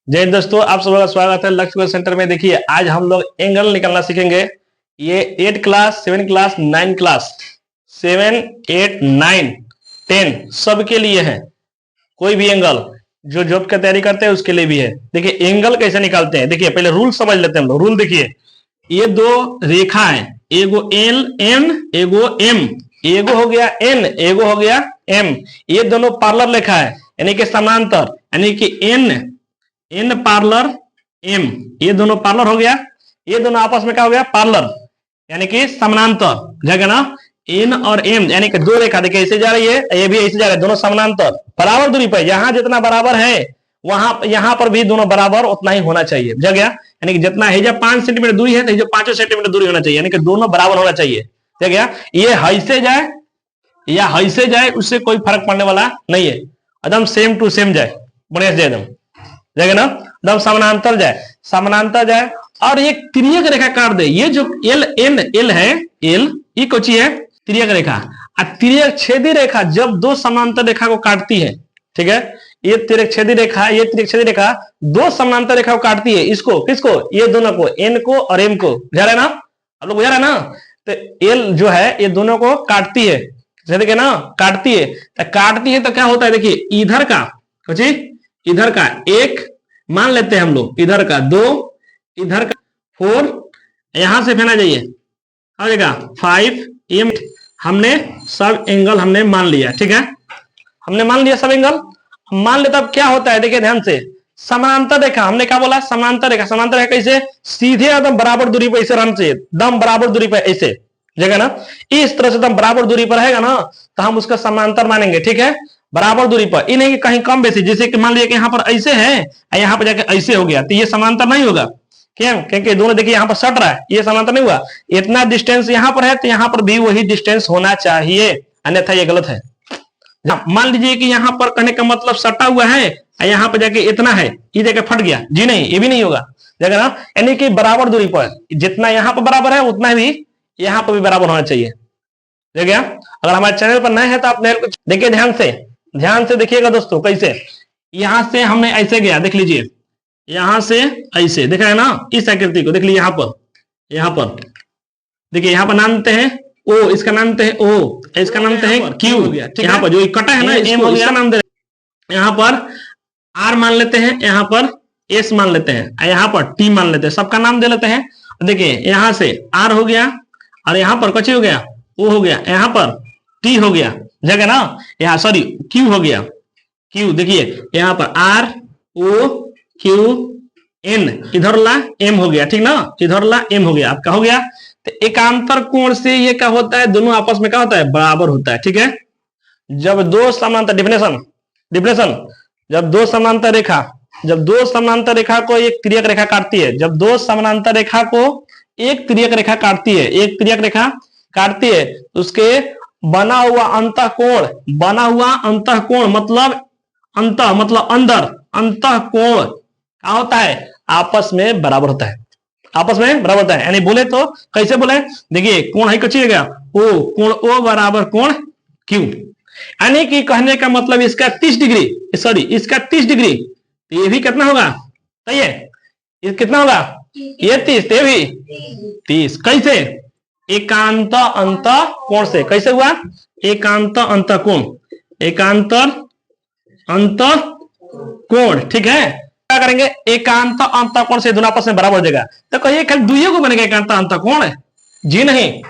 जय हिंद दोस्तों, आप सबका स्वागत है लक्ष्य सेंटर में। देखिए आज हम लोग एंगल निकालना सीखेंगे। ये 8 क्लास, 7 क्लास, 9 क्लास, 7, 8, 9, 10 सबके लिए है। कोई भी एंगल जो जॉब की तैयारी करते हैं उसके लिए भी है। देखिए एंगल कैसे निकालते हैं, देखिए पहले रूल समझ लेते हैं हम लोग। रूल देखिए, ये दो रेखा है, एगो एल एन, एगो एम, एगो हो गया एन, एगो हो गया एम। ये दोनों पार्लर रेखा है, यानी कि समांतर, यानी कि एन पार्लर एम, ये दोनों पार्लर हो गया। ये दोनों आपस में क्या हो गया, पार्लर, यानी कि समानांतर जगह ना। एन और एम यानी कि दो रेखा देखिए ऐसे जा रही है, ये भी ऐसे जा रहा है, दोनों समानांतर बराबर दूरी पर। यहाँ जितना बराबर है वहां यहाँ पर भी दोनों बराबर उतना ही होना चाहिए जगह, यानी कि जितना है जब 5 सेंटीमीटर दूरी है तो जो 5 सेंटीमीटर दूरी होना चाहिए, यानी कि दोनों बराबर होना चाहिए जगह। ये हैसे जाए या हैसे जाए उससे कोई फर्क पड़ने वाला नहीं है, एकदम सेम टू सेम जाए, बढ़िया से जाए एकदम जगह ना, एकदम समानांतर जाए, समानांतर जाए। और ये तिर्यक रेखा काट दे। ये जो एल एन एल है, एल ये कोची है, तिर्यक रेखा। और तिर्यक छेदी रेखा जब दो समानांतर रेखा को काटती है, ठीक है, ये तिर्यक छेदी रेखा, ये तिर्यक छेदी रेखा दो समानांतर रेखा को काटती है। इसको किसको, ये दोनों को, एन को और एम को। बुझा रहा है ना आप लोग, बुझा रहा है ना। तो एल जो है ये दोनों को काटती है, देखिए ना, काटती है। तो काटती है तो क्या होता है, देखिए इधर का कुछ, इधर का एक मान लेते हैं हम लोग, इधर का 2, इधर का 4, यहां से फेना जाइए आ जाएगा 5 एम। हमने सब एंगल हमने मान लिया, ठीक है, हमने मान लिया सब एंगल। मान लेता, अब क्या होता है देखिए ध्यान से, समानांतर रेखा, हमने क्या बोला, समानांतर रेखा। समानांतर रेखा कैसे, सीधे एकदम बराबर दूरी पर ऐसे रहना चाहिए, दम बराबर दूरी पर ऐसे जगह ना, इस तरह से एकदम बराबर दूरी पर रहेगा ना तो हम उसका समानांतर मानेंगे, ठीक है, बराबर दूरी पर। ये नहीं कि कहीं कम बेसी, जैसे कि मान लिया कि यहाँ पर ऐसे है, यहाँ पर जाके ऐसे हो गया, तो ये समानांतर नहीं होगा। क्यों, क्योंकि दोनों देखिए यहाँ पर सट रहा है, ये समानांतर नहीं हुआ। इतना डिस्टेंस यहाँ पर है तो यहाँ पर भी वही डिस्टेंस होना चाहिए, अन्यथा ये गलत है। मान लीजिए कि यहाँ पर कहने का मतलब सटा हुआ है, यहाँ पर जाके इतना है, ये जाके फट गया, जी नहीं, ये भी नहीं होगा जगह ना, यानी कि बराबर दूरी पर, जितना यहाँ पर बराबर है उतना भी यहाँ पर भी बराबर होना चाहिए जगह। अगर हमारे चैनल पर नए हैं तो आप देखिए ध्यान से देखिएगा दोस्तों, कैसे यहां से हमने ऐसे गया, देख लीजिए यहां से ऐसे, देख रहे हैं ना, इस आकृति को देख लीजिए। यहाँ पर देखिए, यहाँ पर नाम देते हैं ओ, इसका नाम देते हैं ओ, इसका नाम देते हैं क्यू हो गया। यहाँ पर जो कटा है ना, एम हो गया, नाम दे, यहाँ पर आर मान लेते हैं, यहाँ पर एस मान लेते हैं, यहाँ पर टी मान लेते हैं, सबका नाम दे लेते हैं। देखिए यहाँ से आर हो गया, और यहाँ पर कची हो गया, ओ हो गया, यहाँ पर टी हो गया जगह ना, यहाँ सॉरी क्यू हो गया, क्यू। देखिए यहाँ पर आर ओ क्यू एन, इधर ला एम हो गया, ठीक ना, इधर ला एम हो गया, आपका हो गया। तो एकांतर कोण से ये क्या होता है, दोनों आपस में क्या होता है, बराबर होता है, ठीक है। जब दो समांतर, डिफिनेशन, जब दो समांतर रेखा को एक तिर्यक रेखा काटती है, जब दो समांतर रेखा को एक तिर्यक रेखा काटती है, एक तिर्यक रेखा काटती है, तो उसके बना हुआ अंतःकोण मतलब अंदर, अंतःकोण क्या होता है, आपस में बराबर होता है, आपस में बराबर होता है। यानी बोले तो कैसे बोले, देखिए कोण है कच्ची गया ओ, कोण ओ बराबर कोण क्यू, यानी कि कहने का मतलब इसका 30 डिग्री, सॉरी इसका 30 डिग्री, ये भी कितना होगा, सही है, ये कितना होगा, ये 30, ये भी 30। कैसे, एकांत अंत कोण से, कैसे हुआ, एकांत अंत कोण, एकांतर अंत कोण, ठीक है। क्या करेंगे, एकांत अंत कोण से दोनों आपस में बराबर हो जाएगा। तो कहिए खाली दुइयों को बनेगा एकांत अंत कोण, जी नहीं,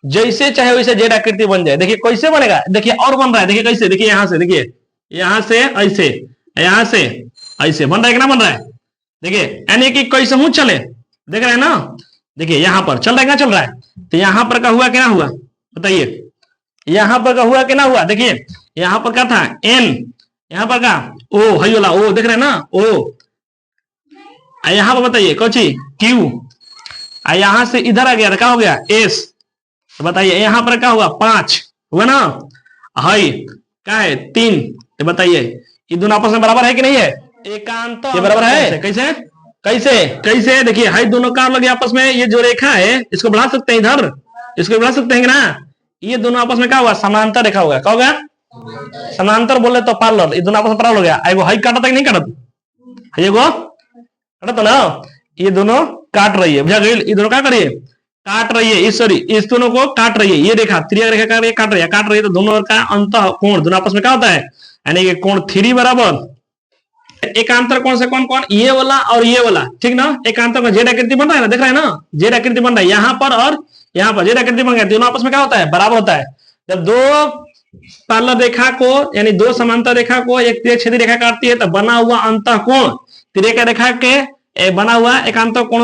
जैसे चाहे वैसे जेड आकृति बन जाए। देखिए कैसे बनेगा, देखिए और बन रहा है, देखिए कैसे, देखिए यहाँ से, देखिए यहाँ से ऐसे, यहाँ से ऐसे बन रहा है कि ना बन रहा है, देखिए यानी कि कैसे हूं चले, देख रहे हैं ना, देखिए यहाँ पर चल रहा है, क्या चल रहा है। तो यहाँ पर का हुआ क्या हुआ, बताइए, यहाँ पर का हुआ क्या हुआ, देखिए यहाँ पर क्या था एन, यहाँ पर का ओ, हई वाला ओ, देख रहे हैं ना ओ, यहाँ पर बताइए कौची क्यू, यहां से इधर आ गया, क्या हो गया एस। तो बताइए यहाँ पर क्या हुआ, 5 हुआ ना, हाई क्या है 3। तो बताइए ये दोनों आपस में बराबर है कि नहीं है, एकांत ये बराबर है, कैसे कैसे कैसे, देखिए हाई दोनों कार लगे आपस में, ये जो रेखा है इसको बढ़ा सकते हैं, इधर इसको बढ़ा सकते हैं ना, ये दोनों आपस में क्या हुआ, समांतर रेखा होगा, क्या होगा, समांतर बोले तो पार्लर, ये दोनों आपस में पार्लर हो गया। एगो हाई काटा था कि नहीं काटा था, एगो है तो ना, ये दोनों काट रही है, बुझा गई, ये दोनों क्या करिए, काट रही है, सॉरी इस दोनों को काट रही है, ये रेखा तिर्यक रेखा काट रही है, तो दोनों का अंतः कोण दोनों आपस में क्या होता है, यानी कि कोण थ्री बराबर एकांतर कोण से कौन कौन, ये वाला और ये वाला, ठीक ना, एकांतर का जेड आकृति बन रहा है ना, देख रहे हैं ना, जेड आकृति बन रहा है यहाँ पर और यहाँ पर जेड आकृति बन गया, दोनों आपस में क्या होता है, बराबर होता है। जब दो पैरेलल रेखा को यानी दो समांतर रेखा को एक तिर्यक छेदी रेखा काटती है तो बना हुआ अंतः कोण तिर्यक रेखा के बना हुआ एकांतर कोण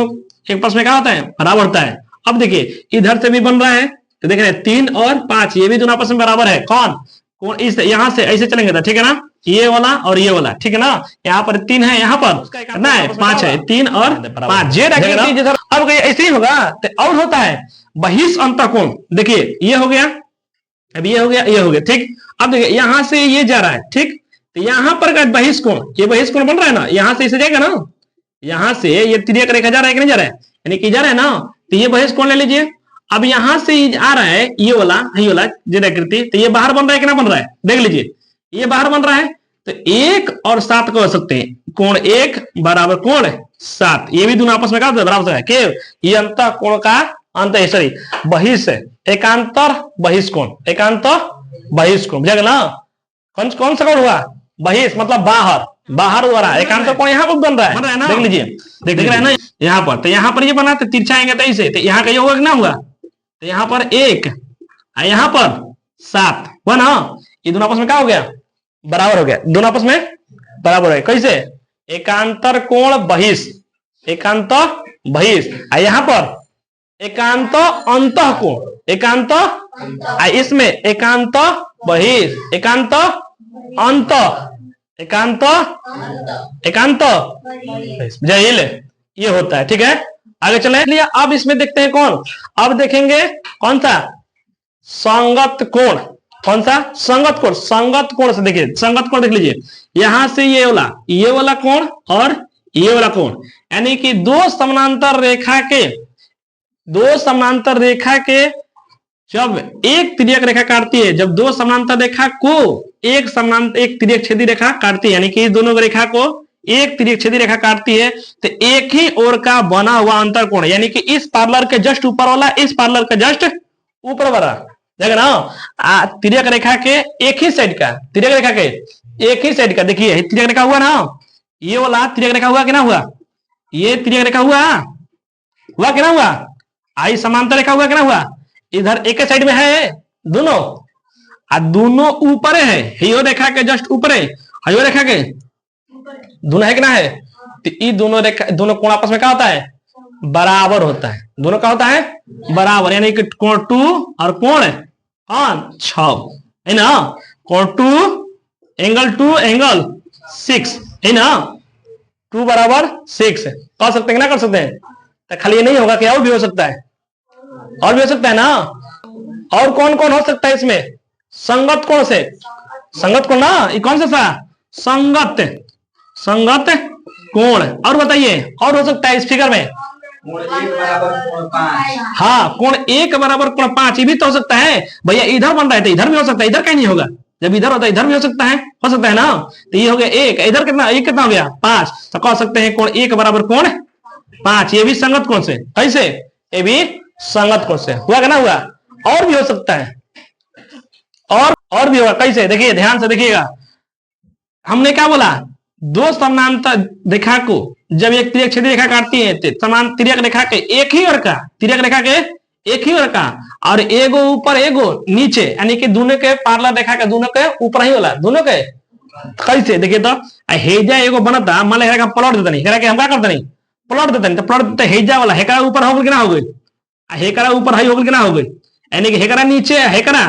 एक आपस में क्या होता है, बराबर होता है। अब देखिए इधर से भी बन रहा है, तो देख रहे हैं 3 और 5 ये भी दोनों आपस में बराबर है, कौन कोण इस यहाँ से ऐसे चलेंगे तो ठीक है ना, ये वाला और ये वाला, ठीक है ना, यहाँ पर 3 है, यहाँ पर कितना है 5 है, 3 और 5 जेड आकृति। अब ऐसे ही होगा तो और होता है बहिष अंतः कोण, देखिए ये हो गया, अब ये हो गया, ये हो गया, ठीक। अब देखिए यहां से ये जा रहा है, ठीक, तो यहां पर बहिष कोण, ये बहिष कोण बन रहा है ना, यहां से इसे जाएगा ना, यहां से ये तिर्यक रेखा जा रहा है कि नहीं जा रहा है, यानी कि जा रहा है ना, तो ये बहिष कोण ले लीजिए। अब यहां से आ रहा है ये वाला जेड आकृति, तो ये बाहर बन रहा है कि ना बन रहा है, देख लीजिए ये बाहर बन रहा है, तो 1 और 7 को सकते हैं, कोण 1 बराबर कोण 7, ये भी दोनों आपस में क्या बराबर है, के ये अंतः कोण का अंत सॉरी बहिष एकांतर बहिष कोण, एकांतर बहिष कोण, बुझा ना, कौन सा कोण हुआ, बहिष मतलब बाहर, बाहर हो रहा है, एकांतर कोण यहाँ पर बन रहा है ना, देख लीजिए, देख रहे हैं ना यहाँ पर, तो यहाँ पर ये बना तो तिरछा आएंगे तो ऐसे, तो यहाँ का ये होगा कि ना हुआ, तो यहाँ पर 1 यहाँ पर 7 हुआ ना, ये दोनों आपस में क्या हो गया, बराबर हो गया, दोनों आपस में बराबर है, कैसे एकांतर कोण बहिष, एकांत बहिष, यहाँ पर एकांत अंतः कोण, एकांत इसमें एकांत बहिष, एकांत अंत, एकांत एकांत जैल, ये होता है, ठीक है। आगे चले, अब इसमें देखते हैं कौन, अब देखेंगे कौन सा संगत कोण, कौन सा संगत कोण, संगत कोण से देखिए, संगत कोण देख लीजिए, यहां से ये वाला कोण और ये वाला कोण, यानी कि दो समानांतर रेखा के जब एक तिर्यक रेखा काटती है, जब दो समानांतर रेखा को एक तिर्यक छेदी रेखा काटती है, यानी कि दोनों रेखा को एक तिर्यक छेदी रेखा काटती है, तो एक ही ओर का बना हुआ अंतर कोण, यानी कि इस पैरेलल के जस्ट ऊपर वाला, इस पैरेलल के जस्ट ऊपर वाला, देखा ना, तिर्यक रेखा के एक ही साइड का, तिर्यक रेखा के एक ही साइड का, देखिए तिर्यक रेखा हुआ ना, ये वाला तिर्यक रेखा हुआ कि ना हुआ, ये तिर्यक रेखा हुआ कि ना हुआ, आई समांतर रेखा हुआ कि ना हुआ, इधर एक साइड में है दोनों, दोनों ऊपर है, यो रेखा के जस्ट ऊपर है, यो रेखा के दोनों है कि ना है, तो ये दोनों कोण आपस में क्या होता है, बराबर होता है, दोनों का होता है बराबर, यानी कि कोण 2 और कोण 6 है ना, कोण 2 एंगल 6 है ना, 2 बराबर 6 कर सकते हैं ना, कर सकते हैं, तो खाली ये नहीं होगा कि और भी हो सकता है, और भी हो सकता है ना, और कौन कौन हो सकता है इसमें, संगत कोण से, संगत कोण ना, ये कौन सा संगत कोण, और बताइए और हो सकता है इस फिगर में, कोण 1 बराबर कोण 5, हाँ कोण 1 बराबर कोण 5, ये भी तो हो सकता है भैया, इधर बन रहा है तो इधर भी हो सकता है, इधर कहीं नहीं होगा, जब इधर होता है इधर भी हो सकता है ना, तो ये हो गया 1, इधर कितना, 1 कितना हो गया 5, तो कह सकते हैं कोण 1 बराबर कोण 5, ये भी संगत कोण से, कैसे, ये भी संगत कोण से हुआ कि ना हुआ, और भी हो सकता है, और भी होगा, कैसे, देखिए ध्यान से देखिएगा, हमने क्या बोला, दो समानांतर रेखा को जब एक तिर्यक छेदी रेखा काटती है, समान तिर्यक रेखा के एक ही ओर का, तिर्यक रेखा के एक ही ओर का, और एगो ऊपर एगो नीचे, यानी कि दोनों के पैरेलल रेखा के दोनों के ऊपर ही वाला, दोनों के कैसे, देखिए तो हेजा एगो बनता, मान लो प्लॉट देता नहीं, के हम क्या करते नहीं, प्लॉट देता नहीं, तो प्लॉट देता हेजा वाला, हेकरा ऊपर हो गई कि ना हो गई, हेकरा ऊपर हाई हो गई कि ना हो गई, यानी कि हेकरा नीचे, हेकरा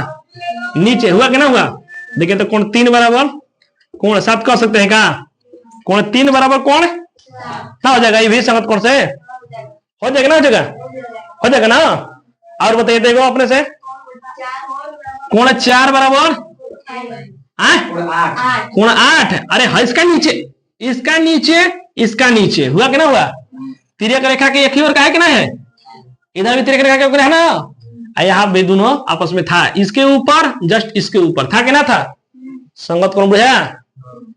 नीचे, हुआ कि ना हुआ, देखिए तो कोण 3 बराबर कोण 7 कह सकते हैं, कहा कोण 3 बराबर कोण ना हो जाएगा, ये भी संगत कोण से हो जाएगा ना, हो जाएगा ना, और बताइए देखो अपने से, कोण 4 बराबर कोण 8, अरे इसका नीचे हुआ कि ना हुआ, तिर्यक रेखा के एक ही ओर का है कि ना है, इधर भी तिर्यक रेखा के ऊपर है ना, यहाँ भी दोनों आपस में था, इसके ऊपर जस्ट इसके ऊपर था कि ना था, संगत कोण बुझा,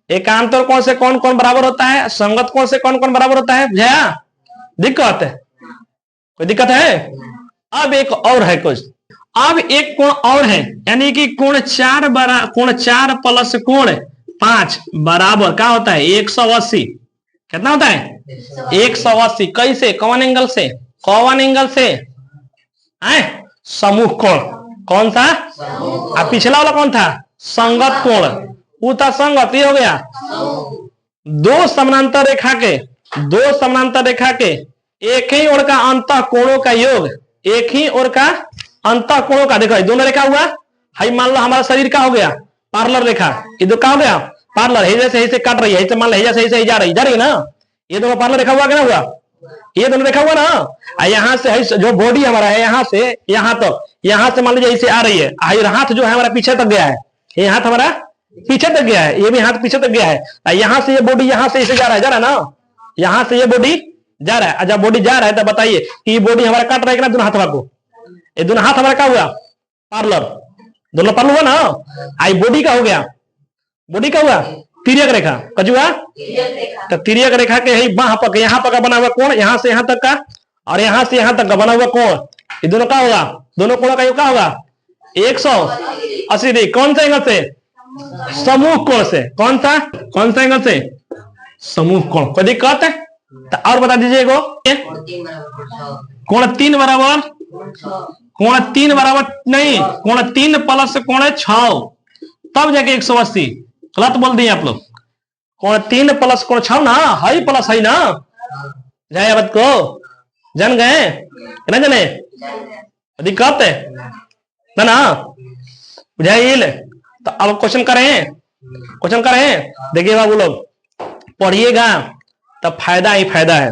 एकांतर कोण से कौन कौन बराबर होता है, संगत कोण से कौन कौन बराबर होता है? भैया दिक्कत है? कोई दिक्कत है? अब एक और है कुछ, अब एक कोण और है, यानी कि कोण 4 प्लस कोण 5 बराबर क्या होता है? 180। कितना होता है? 180। कैसे? कौन एंगल से? कौन एंगल से? समूह कोण। कौन सा? अब पिछला वाला कौन था? संगत कोण। वो था संगत, ये हो गया दो समानांतर रेखा के एक ही ओर का अंतः कोणों का योग, एक ही ओर का अंतः कोणों का, देखो दोनों रेखा हुआ। हाई मान लो हमारा शरीर का हो गया पार्लर रेखा, ये दो का हो गया पार्लर, है जैसे काट रही है, मान लो जैसे जा रही ना, ये दोनों पार्लर रेखा हुआ क्या हुआ? ये दोनों रेखा हुआ ना। यहाँ से जो बॉडी हमारा है यहाँ से यहाँ तक, यहाँ से मान लीजिए इसे आ रही है, हाथ जो है हमारा पीछे तक गया है, ये हाथ हमारा पीछे तक गया है, ये भी हाथ पीछे तक गया है। यहाँ से ये बॉडी यहाँ से इसे जा रहा है ना, यहाँ से ये बॉडी जा रहा है। जब बॉडी जा रहा है तो बताइए कि ये बॉडी हमारा काट रहा है ना दोनों हाथ को, ये दोनों हाथ हमारा क्या हुआ? पार्लर, दोनों पार्लर हुआ ना। आई बॉडी का हो गया, बॉडी का हुआ तिर्यक रेखा, कजुआ तो तिर्यक रेखा के बाह पक यहाँ पका बना हुआ कोण, यहाँ से यहाँ तक का और यहाँ से यहाँ तक का बना हुआ कोण, ये दोनों का होगा, दोनों कोणों का योग क्या होगा? 180 डिग्री। कौन सा एंगल से? समूह कोण से। कौन सा एंगल से? समूह कोण। कोई दिक्कत है? तो और बता दीजिए कोण 3 बराबर, कोण 3 बराबर नहीं, कोण 3 प्लस कोण 6 तब जाके 180। गलत बोल दिए आप लोग। कोण 3 प्लस कोण 6 ना, हाई प्लस हाई ना, जाए बात को जान गए ना? जाने दिक्कत है ना बुझाइल। तो अब क्वेश्चन करें। देखिए बाबू लोग, पढ़िएगा तब फायदा ही फायदा है,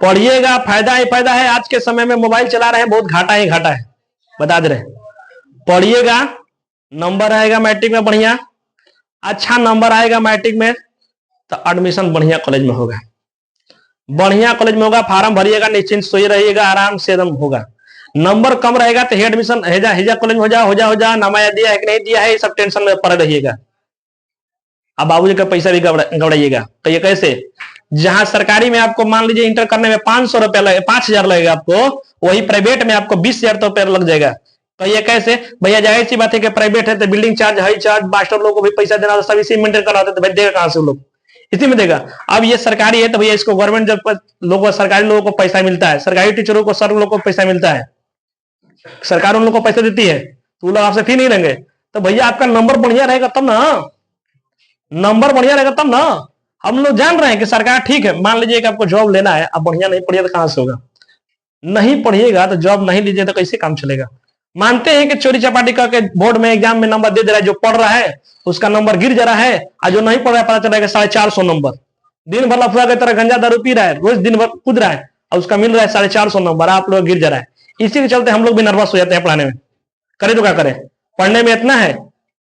पढ़िएगा फायदा ही फायदा है। आज के समय में मोबाइल चला रहे हैं, बहुत घाटा ही घाटा है, बता दे रहे। पढ़िएगा, नंबर आएगा मैट्रिक में बढ़िया, अच्छा नंबर आएगा मैट्रिक में तो एडमिशन बढ़िया कॉलेज में होगा, बढ़िया कॉलेज में होगा। फॉर्म भरिएगा, निश्चिंत सोए रहिएगा, आराम से एकदम होगा। नंबर कम रहेगा तो एडमिशन हेजा कॉलेज में हो जा नामा दिया है कि नहीं दिया है, सब टेंशन में पड़े रहिएगा। अब बाबूजी का पैसा भी गड़ाइएगा। तो ये कैसे? जहां सरकारी में आपको मान लीजिए इंटर करने में 500 रुपया लगे, 5000 लगेगा आपको, वही प्राइवेट में आपको 20,000 रुपया लग जाएगा। तो ये कैसे? भैया जाहिर सी बात है कि प्राइवेट है तो building charge, high charge, master लोगों को भी पैसा देना, सब इसी मेंटेन कराते, तो भाई देगा कहां से? लोग इसी में देगा। अब ये सरकारी है तो भैया इसको गवर्नमेंट जब लोगों, सरकारी लोगों को पैसा मिलता है, सरकारी टीचरों को, सर लोगों को पैसा मिलता है, सरकार उन लोगों को पैसा देती है, तो वो लोग आपसे फी नहीं लेंगे। तो भैया आपका नंबर बढ़िया रहेगा तब ना, नंबर बढ़िया रहेगा तब ना। हम लोग जान रहे हैं कि सरकार ठीक है, मान लीजिए कि आपको जॉब लेना है, अब बढ़िया नहीं पढ़िए तो कहां से होगा? नहीं पढ़िएगा तो जॉब नहीं लीजिए तो कैसे काम चलेगा? मानते हैं कि चोरी चपाटी करके बोर्ड में एग्जाम में नंबर दे दे रहा है, जो पढ़ रहा है उसका नंबर गिर जा रहा है, और जो नहीं पढ़ रहा है पता चला 450 नंबर, दिन भर लफड़ा की तरह गंजा दारू पी रहा है, रोज दिन भर कूद रहा है और उसका मिल रहा है 450 नंबर, आप लोग गिर जा रहा है। इसी के चलते हम लोग भी नर्वस हो जाते हैं पढ़ाने में। करें तो क्या करें? पढ़ने में इतना है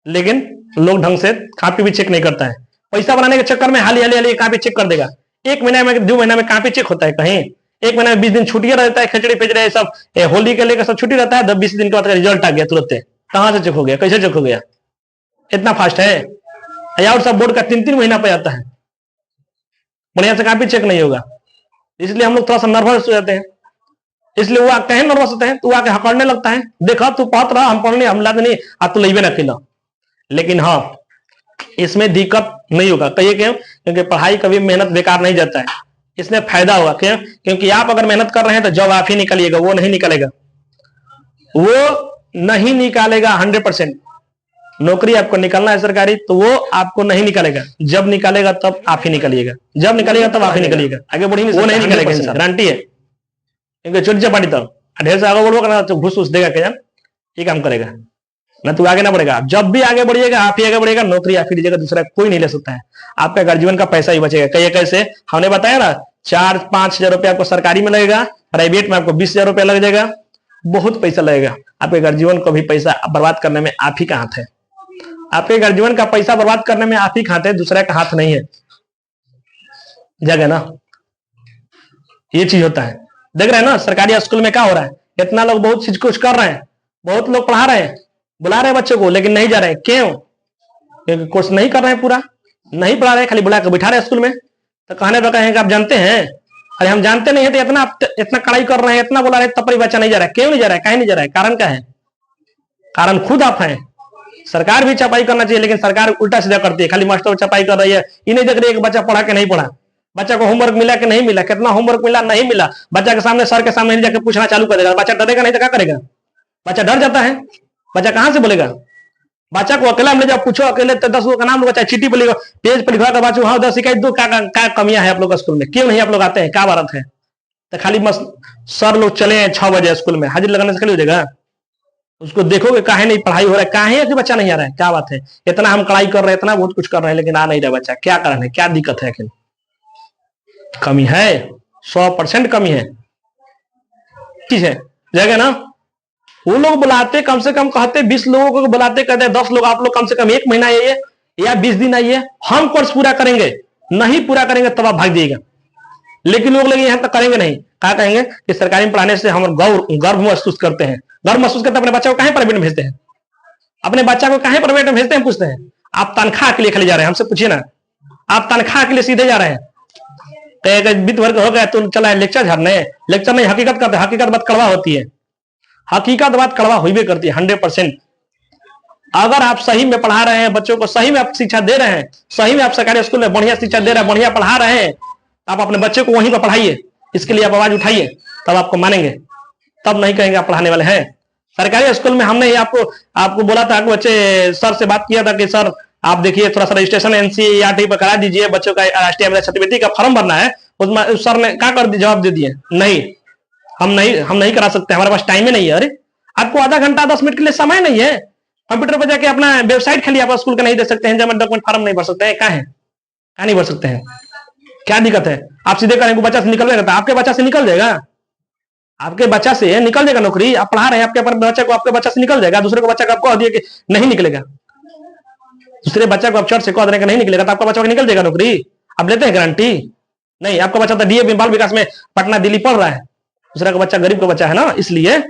लेकिन लोग ढंग से कॉपी भी चेक नहीं करता है। पैसा बनाने के चक्कर में हाली कॉपी चेक कर देगा। 1 महीने में 2 महीने में कॉपी चेक होता है कहीं? 1 महीने में 20 दिन छुट्टियां रहता है, खिचड़ी पिचड़ी सब होली के लेकर सब छुट्टी रहता है, 20 दिन के बाद रिजल्ट आ गया तुरंत। कहां से चेक हो गया? कैसे चेक हो गया? इतना फास्ट है? और सब बोर्ड का 3-3 महीना पे आता है, बढ़िया से कॉपी चेक नहीं होगा। इसलिए हम लोग थोड़ा सा नर्वस हो जाते हैं, इसलिए वो कहीं नर्वस होते हैं तो वो आके हकड़ने लगता है, देखा तू पढ़ रहा, हम पढ़ने, हम लाद नहीं, आप तो लेबे ना खिला। लेकिन हाँ, इसमें दिक्कत नहीं होगा। कहिए क्यों? क्योंकि पढ़ाई कभी मेहनत बेकार नहीं जाता है, इसमें फायदा होगा। क्यों? क्योंकि आप अगर मेहनत कर रहे हैं तो जॉब आप ही निकालिएगा, वो नहीं निकालेगा, वो नहीं निकालेगा। 100% नौकरी आपको निकालना है सरकारी तो वो आपको नहीं निकालेगा, जब निकालेगा तब आप ही निकालिएगा, जब निकालेगा तब आप ही निकालिएगा, आगे बढ़ी वो नहीं निकालेगा, गारंटी है। क्योंकि चोरी चपाटी तब ढेर से आगे बढ़ोगा ना तो घुस देगा, क्या ये काम करेगा ना, तू आगे ना बढ़ेगा। जब भी आगे बढ़िएगा आप ही आगे बढ़ेगा, नौकरी आप ही लीजिएगा, दूसरा कोई नहीं ले सकता है। आपका घर जीवन का पैसा ही बचेगा। कहिए कैसे? हमने बताया ना 4-5 हजार रुपया आपको सरकारी में लगेगा, प्राइवेट में आपको 20,000 रुपया लग जाएगा, बहुत पैसा लगेगा। आपके घर जीवन को भी पैसा बर्बाद करने में आप ही का हाथ है, आपके घर जीवन का पैसा बर्बाद करने में आप ही का हाथ है, दूसरा का हाथ नहीं है। जगह ना ये चीज होता है। देख रहे हैं ना सरकारी स्कूल में क्या हो रहा है, इतना लोग बहुत चीज कुछ कर रहे हैं, बहुत लोग पढ़ा रहे हैं, बुला रहे हैं बच्चों को, लेकिन नहीं जा रहे हैं। क्यों? क्योंकि कोर्स नहीं कर रहे हैं पूरा, नहीं पढ़ा रहे, खाली बुला के बैठा रहे स्कूल में, तो कहने पर कहेंगे आप जानते हैं, अरे हम जानते नहीं है तो इतना कड़ाई कर रहे हैं, इतना बोला रहे तब पर बच्चा नहीं जा रहा है। क्यों नहीं जा रहा है, कहीं नहीं जा रहा है, कारण क्या है? कारण खुद आप हैं। सरकार भी चपाई करना चाहिए, लेकिन सरकार उल्टा सीधा करती है, खाली मास्टर चपाई कर रही है, ये नहीं देख रही है कि बच्चा पढ़ा के नहीं पढ़ा, बच्चा को होमवर्क मिला कि नहीं मिला, कितना होमवर्क मिला नहीं मिला। बच्चा के सामने, सर के सामने नहीं जाकर पूछना चालू कर देगा, बच्चा डरेगा नहीं तो क्या करेगा? बच्चा डर जाता है, बच्चा कहां से बोलेगा? बच्चा को अकेला में जब पूछो, अकेले तो 10 लोग का नाम लो, बच्चा चिट्ठी पर लिखो, पेज पर लिखवा कर बच्चों हाँ 10 शिकायत दो, क्या कमियां है आप लोग स्कूल में, क्यों नहीं आप लोग आते हैं, क्या बात है? तो खाली सर लोग चले हैं 6 बजे स्कूल में, हाजिर लगाने से खाली हो जाएगा? उसको देखोगे काहे नहीं पढ़ाई हो रहा है, काहे कि बच्चा नहीं आ रहा है, क्या बात है? इतना हम कड़ाई कर रहे हैं, इतना बहुत कुछ कर रहे हैं, लेकिन आ नहीं रहा बच्चा, क्या कारण है, क्या दिक्कत है? आखिर कमी है, 100% कमी है, ठीक है जगह ना। वो लोग बुलाते कम से कम, कहते 20 लोगों को बुलाते, कहते 10 लोग आप लोग कम से कम 1 महीना आइए या 20 दिन आइए, हम कोर्स पूरा करेंगे, नहीं पूरा करेंगे तब आप भाग जाइएगा। लेकिन लोग यहाँ तक करेंगे नहीं, क्या कहेंगे कि सरकारी में पढ़ाने से हम गर्व महसूस करते हैं, गर्व महसूस करते हैं, अपने बच्चा को कहीं प्राइवेट में भेजते हैं, अपने बच्चा को कहीं प्राइवेट में भेजते हैं, पूछते हैं आप तनख्वाह के लिए खाली जा रहे हैं, हमसे पूछिए ना, आप तनख्वाह के लिए सीधे जा रहे हैं? तो वित्त वर्ग हो गया तो चला है लेक्चर झाड़ने, लेक्चर नहीं हकीकत करते, हकीकत बात कड़वा होती है, हकीकत बात कड़वा हुई भी करती है 100%। अगर आप सही में पढ़ा रहे हैं बच्चों को, सही में आप शिक्षा दे रहे हैं, सही में आप सरकारी स्कूल में बढ़िया शिक्षा दे रहे हैं, बढ़िया पढ़ा रहे हैं, आप अपने बच्चे को वहीं पर पढ़ाइए, इसके लिए आप आवाज उठाइए, तब आपको मानेंगे, तब नहीं कहेंगे आप पढ़ाने वाले हैं। सरकारी स्कूल में हमने आपको बोला था कि बच्चे, सर से बात किया था कि सर आप देखिए थोड़ा सा रजिस्ट्रेशन एनसीईआरटी पर करा दीजिए, बच्चों का राष्ट्रीय छात्रवृत्ति का फॉर्म भरना है, उसमें सर ने क्या कर दिया, जवाब दे दिए नहीं, हम नहीं करा सकते, हमारे पास टाइम ही नहीं है। अरे आपको आधा घंटा 10 मिनट के लिए समय नहीं है, कंप्यूटर पर जाके अपना वेबसाइट खाली आप स्कूल का नहीं दे सकते हैं, जमा डॉक्यूमेंट फॉर्म नहीं भर सकते हैं, क्या नहीं भर सकते हैं, क्या दिक्कत है? आप सीधे करेंगे बच्चा से निकल जाएगा, आपके बच्चा से निकल जाएगा, आपके बच्चा से निकल जाएगा नौकरी, आप पढ़ा रहे हैं आपके बच्चा को, आपके बच्चा से निकल जाएगा, दूसरे को बच्चा को आपको दिए कि नहीं निकलेगा, दूसरे बच्चा को आप चर्च से कह देने का नहीं निकलेगा, तो आपका बच्चा निकल जाएगा नौकरी? आप लेते हैं गारंटी? नहीं, आपका बच्चा तो डीएवी बाल विकास में पटना दिल्ली पढ़ रहा है, दूसरा का बच्चा गरीब का बच्चा है ना, इसलिए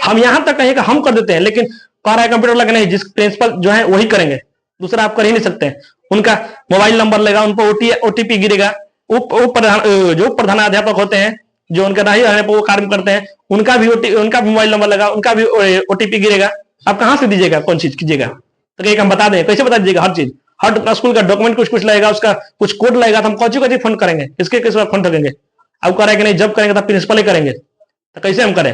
हम यहां तक कहें कि हम कर देते हैं, लेकिन कह रहा है कंप्यूटर लगे नहीं, जिस प्रिंसिपल जो है वही करेंगे, दूसरा आप कर ही नहीं सकते। उनका मोबाइल नंबर लेगा, उन पर ओटीपी गिरेगा, जो प्रधानाध्यापक होते हैं जो उनका नहीं रहने पर वो कार्य करते हैं, उनका भी मोबाइल नंबर लगा, उनका भी ओटीपी गिरेगा, आप कहां से दीजिएगा, कौन चीज कीजिएगा? तो कहीं हम बता दें, कैसे बता दीजिएगा? हर चीज, हर स्कूल का डॉक्यूमेंट कुछ लगेगा, उसका कुछ कोड लगेगा, तो हम कौची फंड करेंगे, किसके किस फंड करेंगे? अब कह रहे कि नहीं, जब करेंगे तब प्रिंसिपल ही करेंगे, तो कैसे हम करें?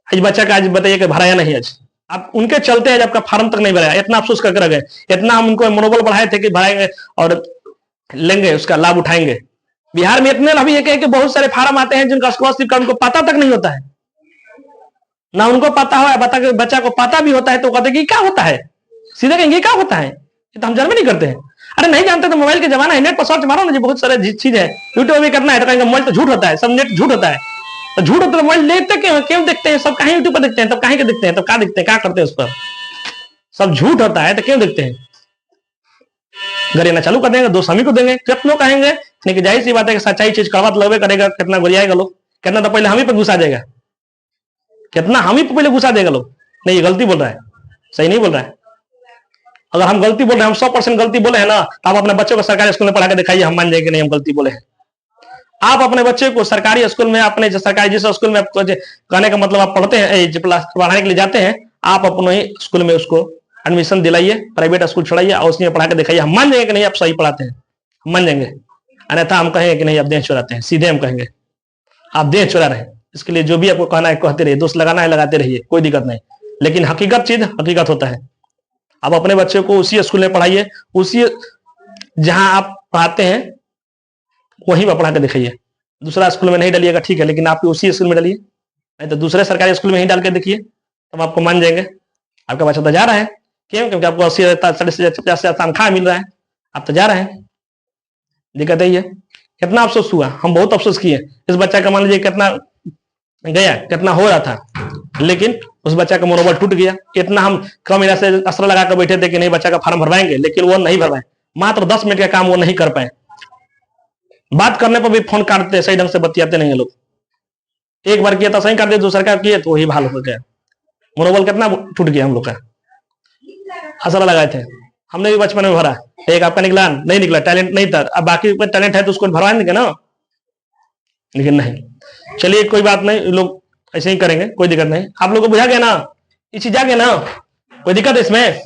आज बच्चा का आज बताइए कि भराया नहीं, आज आप उनके चलते आज आपका फार्म तक नहीं भराया, इतना अफसोस करके रह गए, इतना हम उनको मनोबल बढ़ाए थे कि भराएंगे और लेंगे, उसका लाभ उठाएंगे। बिहार में इतने अभी है कि बहुत सारे फार्म आते हैं जिनका स्कॉलरशिप का उनको पता तक नहीं होता है, ना उनको पता हो, बच्चा को पता भी होता है तो कहते कि क्या होता है, सीधे कहेंगे क्या होता है, तो हम जानवे नहीं करते हैं। अरे नहीं जानते तो मोबाइल के जमाना है, नेट पर सर्च मारो ना जी, बहुत सारे चीज है, यूट्यूब में करना है तो कहेंगे मोबाइल तो झूठ होता है, सब नेट झूठ होता है, तो झूठ होता है मोबाइल लेते क्यों देखते हैं, सब कहीं यूट्यूब पर देखते हैं, तब कहीं के देखते हैं, तब क्या देखते हैं, क्या करते हैं उस पर, सब झूठ होता है तो क्यों देखते हैं? गरियाना चालू कर देंगे, दोस्त हमी को देंगे, कितनों कहेंगे, लेकिन जाहिर सी बात है कि सच्चाई चीज कड़वा लगवे करेगा, कितना गुरियाएगा लोग, कितना तो पहले हम ही पर गुस्सा देगा, कितना हम ही पर पहले गुस्सा देगा लोग, नहीं ये गलती बोल रहा है, सही नहीं बोल रहा है। अगर हम गलती बोल रहे हैं, हम 100% गलती बोले हैं ना, तो आप अपने बच्चों को सरकारी स्कूल में पढ़ा के दिखाइए, हम मान जाएंगे नहीं हम गलती बोले हैं। आप अपने बच्चे को सरकारी स्कूल में, अपने सरकारी जिस स्कूल में कहने का मतलब आप पढ़ते हैं, पढ़ाने के लिए जाते हैं, आप अपने स्कूल में उसको एडमिशन दिलाइए, प्राइवेट स्कूल छोड़ाइए और उसमें पढ़ा के दिखाइए, हम मान जाएंगे कि नहीं आप सही पढ़ाते हैं, हम मान जाएंगे। अन्यथा हम कहेंगे कि नहीं आप देह चुराते हैं, सीधे हम कहेंगे आप देह चुरा रहे हैं। इसके लिए जो भी आपको कहना है कहते रहिए, दोस्त लगाना है लगाते रहिए, कोई दिक्कत नहीं, लेकिन हकीकत चीज हकीकत होता है। आप अपने बच्चे को उसी स्कूल में पढ़ाइए, उसी जहां आप पढ़ाते हैं वहीं पर पढ़ा के दिखाइए, दूसरा स्कूल में नहीं डालिएगा ठीक है, लेकिन आप उसी स्कूल में डालिए, नहीं तो दूसरे सरकारी स्कूल में ही डाल के देखिए, तब आपको मान जाएंगे आपका बच्चा तो जा रहा है। क्यों? क्योंकि आपको 80-50 तनख्वाह मिल रहा है, आप तो जा रहे हैं। दिक्कत यही है। कितना अफसोस हुआ, हम बहुत अफसोस किए, इस बच्चा का मान लीजिए कितना गया, कितना हो रहा था, लेकिन उस बच्चा का मनोबल टूट गया। इतना हम कम महीना से असर लगा कर बैठे थे कि नहीं बच्चा का फॉर्म भरवाएंगे, लेकिन वो नहीं भरवाए, मात्र 10 मिनट का काम वो नहीं कर पाए। बात करने पर भी फोन काटते, सही ढंग से बतियाते नहीं है लोग। एक बार किया था सही काट दिया, दूसरा का किए तो वही हाल हो गया। मनोबल कितना टूट गया हम लोग का, असर लगाए थे। हमने भी बचपन में भरा, एक आपका निकला नहीं निकला, टैलेंट नहीं था, अब बाकी पे टैलेंट है तो उसको भरवा देंगे ना, लेकिन नहीं। चलिए कोई बात नहीं, लोग ऐसे ही करेंगे, कोई दिक्कत नहीं। आप लोगों को बुझा गया ना, ये चीज आ गया ना, कोई दिक्कत है इसमें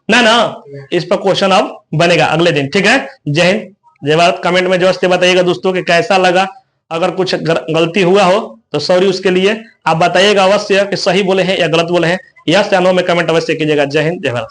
ना ना। इस पर क्वेश्चन अब बनेगा अगले दिन, ठीक है। जय हिंद, जय भारत। कमेंट में जरूर से बताइएगा दोस्तों कि कैसा लगा, अगर कुछ गलती हुआ हो तो सॉरी उसके लिए। आप बताइएगा अवश्य कि सही बोले हैं या गलत बोले हैं, यस या नो में कमेंट अवश्य कीजिएगा। जय हिंद, जय भारत।